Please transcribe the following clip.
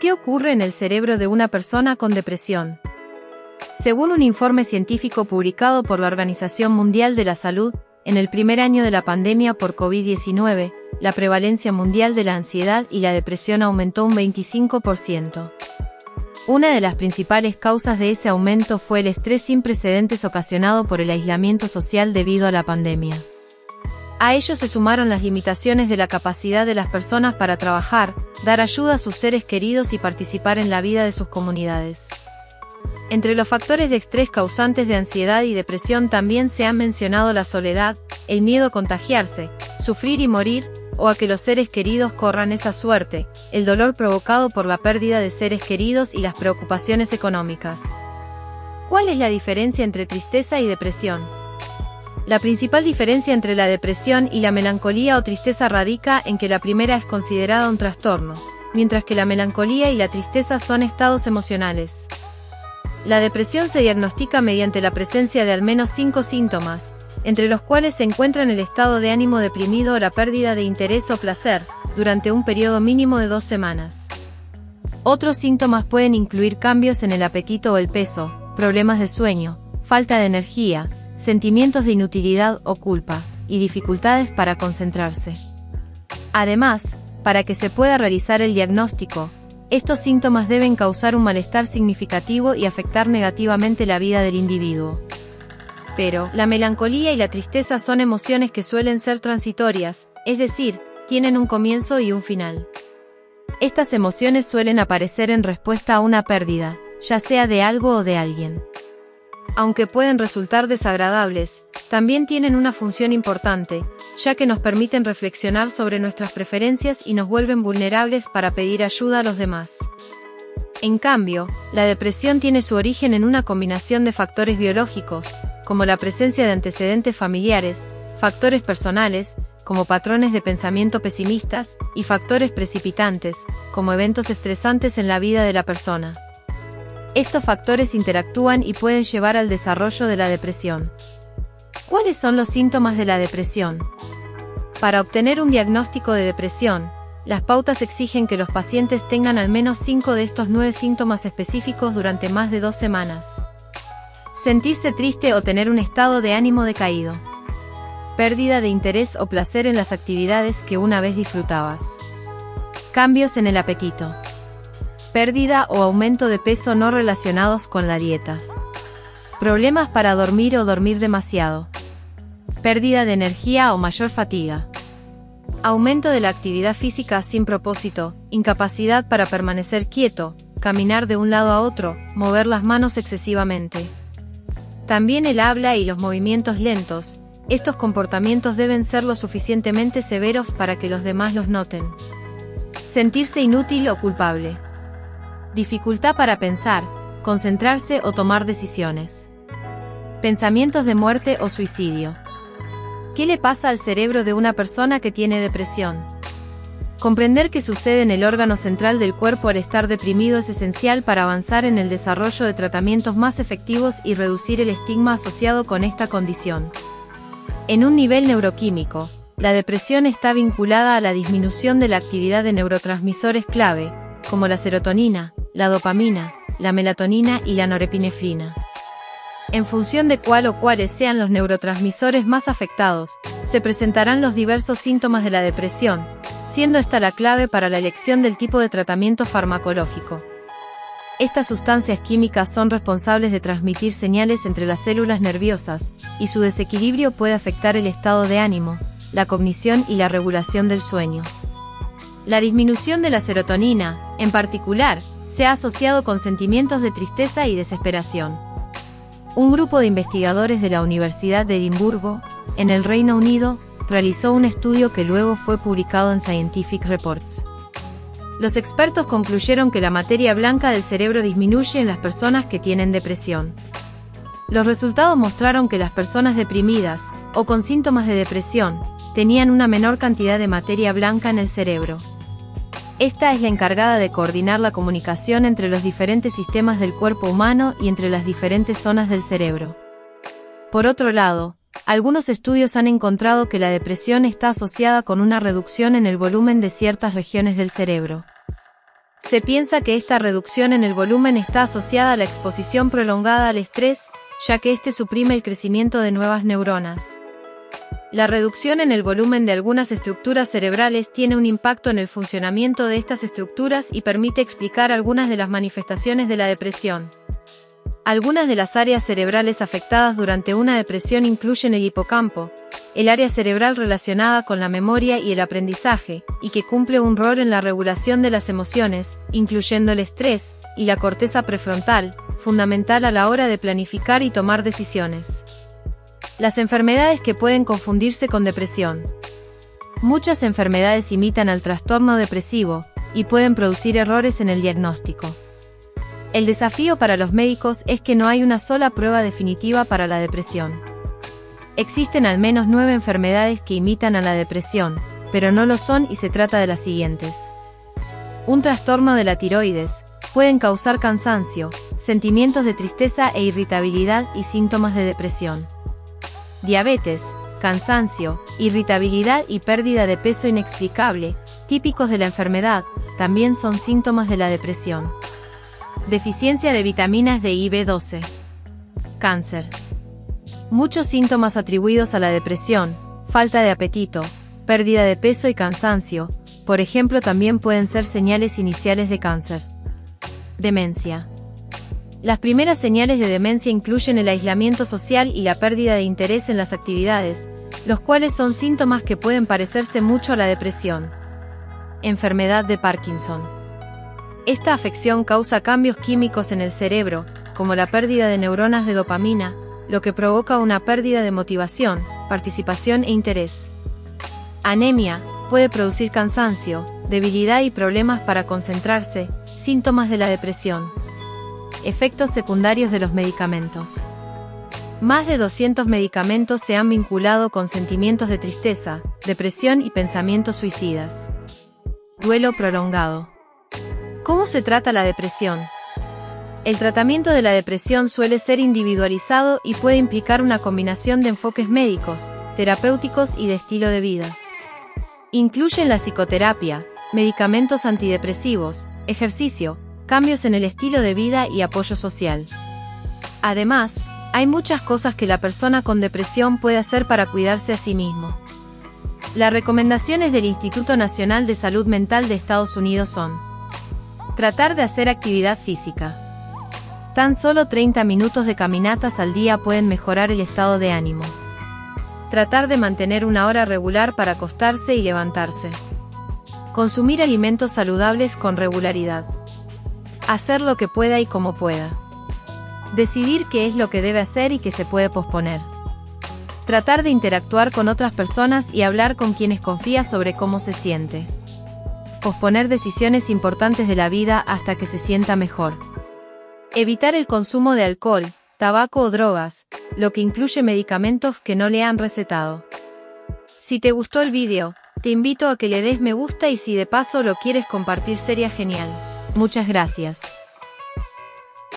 ¿Qué ocurre en el cerebro de una persona con depresión? Según un informe científico publicado por la Organización Mundial de la Salud, en el primer año de la pandemia por COVID-19, la prevalencia mundial de la ansiedad y la depresión aumentó un 25%. Una de las principales causas de ese aumento fue el estrés sin precedentes ocasionado por el aislamiento social debido a la pandemia. A ello se sumaron las limitaciones de la capacidad de las personas para trabajar, dar ayuda a sus seres queridos y participar en la vida de sus comunidades. Entre los factores de estrés causantes de ansiedad y depresión también se han mencionado la soledad, el miedo a contagiarse, sufrir y morir, o a que los seres queridos corran esa suerte, el dolor provocado por la pérdida de seres queridos y las preocupaciones económicas. ¿Cuál es la diferencia entre tristeza y depresión? La principal diferencia entre la depresión y la melancolía o tristeza radica en que la primera es considerada un trastorno, mientras que la melancolía y la tristeza son estados emocionales. La depresión se diagnostica mediante la presencia de al menos 5 síntomas, entre los cuales se encuentran el estado de ánimo deprimido o la pérdida de interés o placer, durante un periodo mínimo de 2 semanas. Otros síntomas pueden incluir cambios en el apetito o el peso, problemas de sueño, falta de energía, sentimientos de inutilidad o culpa, y dificultades para concentrarse. Además, para que se pueda realizar el diagnóstico, estos síntomas deben causar un malestar significativo y afectar negativamente la vida del individuo. Pero, la melancolía y la tristeza son emociones que suelen ser transitorias, es decir, tienen un comienzo y un final. Estas emociones suelen aparecer en respuesta a una pérdida, ya sea de algo o de alguien. Aunque pueden resultar desagradables, también tienen una función importante, ya que nos permiten reflexionar sobre nuestras preferencias y nos vuelven vulnerables para pedir ayuda a los demás. En cambio, la depresión tiene su origen en una combinación de factores biológicos, como la presencia de antecedentes familiares, factores personales, como patrones de pensamiento pesimistas, y factores precipitantes, como eventos estresantes en la vida de la persona. Estos factores interactúan y pueden llevar al desarrollo de la depresión. ¿Cuáles son los síntomas de la depresión? Para obtener un diagnóstico de depresión, las pautas exigen que los pacientes tengan al menos 5 de estos 9 síntomas específicos durante más de 2 semanas. Sentirse triste o tener un estado de ánimo decaído. Pérdida de interés o placer en las actividades que una vez disfrutabas. Cambios en el apetito. Pérdida o aumento de peso no relacionados con la dieta. Problemas para dormir o dormir demasiado. Pérdida de energía o mayor fatiga. Aumento de la actividad física sin propósito, incapacidad para permanecer quieto, caminar de un lado a otro, mover las manos excesivamente. También el habla y los movimientos lentos. Estos comportamientos deben ser lo suficientemente severos para que los demás los noten. Sentirse inútil o culpable. Dificultad para pensar, concentrarse o tomar decisiones. Pensamientos de muerte o suicidio. ¿Qué le pasa al cerebro de una persona que tiene depresión? Comprender qué sucede en el órgano central del cuerpo al estar deprimido es esencial para avanzar en el desarrollo de tratamientos más efectivos y reducir el estigma asociado con esta condición. En un nivel neuroquímico, la depresión está vinculada a la disminución de la actividad de neurotransmisores clave, como la serotonina, la dopamina, la melatonina y la norepinefrina. En función de cuál o cuáles sean los neurotransmisores más afectados, se presentarán los diversos síntomas de la depresión, siendo esta la clave para la elección del tipo de tratamiento farmacológico. Estas sustancias químicas son responsables de transmitir señales entre las células nerviosas, y su desequilibrio puede afectar el estado de ánimo, la cognición y la regulación del sueño. La disminución de la serotonina, en particular, se ha asociado con sentimientos de tristeza y desesperación. Un grupo de investigadores de la Universidad de Edimburgo, en el Reino Unido, realizó un estudio que luego fue publicado en Scientific Reports. Los expertos concluyeron que la materia blanca del cerebro disminuye en las personas que tienen depresión. Los resultados mostraron que las personas deprimidas, o con síntomas de depresión, tenían una menor cantidad de materia blanca en el cerebro. Esta es la encargada de coordinar la comunicación entre los diferentes sistemas del cuerpo humano y entre las diferentes zonas del cerebro. Por otro lado, algunos estudios han encontrado que la depresión está asociada con una reducción en el volumen de ciertas regiones del cerebro. Se piensa que esta reducción en el volumen está asociada a la exposición prolongada al estrés, ya que este suprime el crecimiento de nuevas neuronas. La reducción en el volumen de algunas estructuras cerebrales tiene un impacto en el funcionamiento de estas estructuras y permite explicar algunas de las manifestaciones de la depresión. Algunas de las áreas cerebrales afectadas durante una depresión incluyen el hipocampo, el área cerebral relacionada con la memoria y el aprendizaje, y que cumple un rol en la regulación de las emociones, incluyendo el estrés, y la corteza prefrontal, fundamental a la hora de planificar y tomar decisiones. Las enfermedades que pueden confundirse con depresión. Muchas enfermedades imitan al trastorno depresivo, y pueden producir errores en el diagnóstico. El desafío para los médicos es que no hay una sola prueba definitiva para la depresión. Existen al menos 9 enfermedades que imitan a la depresión, pero no lo son y se trata de las siguientes. Un trastorno de la tiroides. Pueden causar cansancio, sentimientos de tristeza e irritabilidad y síntomas de depresión. Diabetes, cansancio, irritabilidad y pérdida de peso inexplicable, típicos de la enfermedad, también son síntomas de la depresión. Deficiencia de vitaminas D y B12. Cáncer. Muchos síntomas atribuidos a la depresión, falta de apetito, pérdida de peso y cansancio, por ejemplo, también pueden ser señales iniciales de cáncer. Demencia. Las primeras señales de demencia incluyen el aislamiento social y la pérdida de interés en las actividades, los cuales son síntomas que pueden parecerse mucho a la depresión. Enfermedad de Parkinson. Esta afección causa cambios químicos en el cerebro, como la pérdida de neuronas de dopamina, lo que provoca una pérdida de motivación, participación e interés. Anemia. Puede producir cansancio, debilidad y problemas para concentrarse, síntomas de la depresión. Efectos secundarios de los medicamentos. Más de 200 medicamentos se han vinculado con sentimientos de tristeza, depresión y pensamientos suicidas. Duelo prolongado. ¿Cómo se trata la depresión? El tratamiento de la depresión suele ser individualizado y puede implicar una combinación de enfoques médicos, terapéuticos y de estilo de vida. Incluyen la psicoterapia, medicamentos antidepresivos, ejercicio, cambios en el estilo de vida y apoyo social. Además, hay muchas cosas que la persona con depresión puede hacer para cuidarse a sí mismo. Las recomendaciones del Instituto Nacional de Salud Mental de Estados Unidos son: tratar de hacer actividad física. Tan solo 30 minutos de caminatas al día pueden mejorar el estado de ánimo. Tratar de mantener una hora regular para acostarse y levantarse. Consumir alimentos saludables con regularidad. Hacer lo que pueda y como pueda. Decidir qué es lo que debe hacer y qué se puede posponer. Tratar de interactuar con otras personas y hablar con quienes confía sobre cómo se siente. Posponer decisiones importantes de la vida hasta que se sienta mejor. Evitar el consumo de alcohol, tabaco o drogas, lo que incluye medicamentos que no le han recetado. Si te gustó el video, te invito a que le des me gusta y si de paso lo quieres compartir sería genial. Muchas gracias.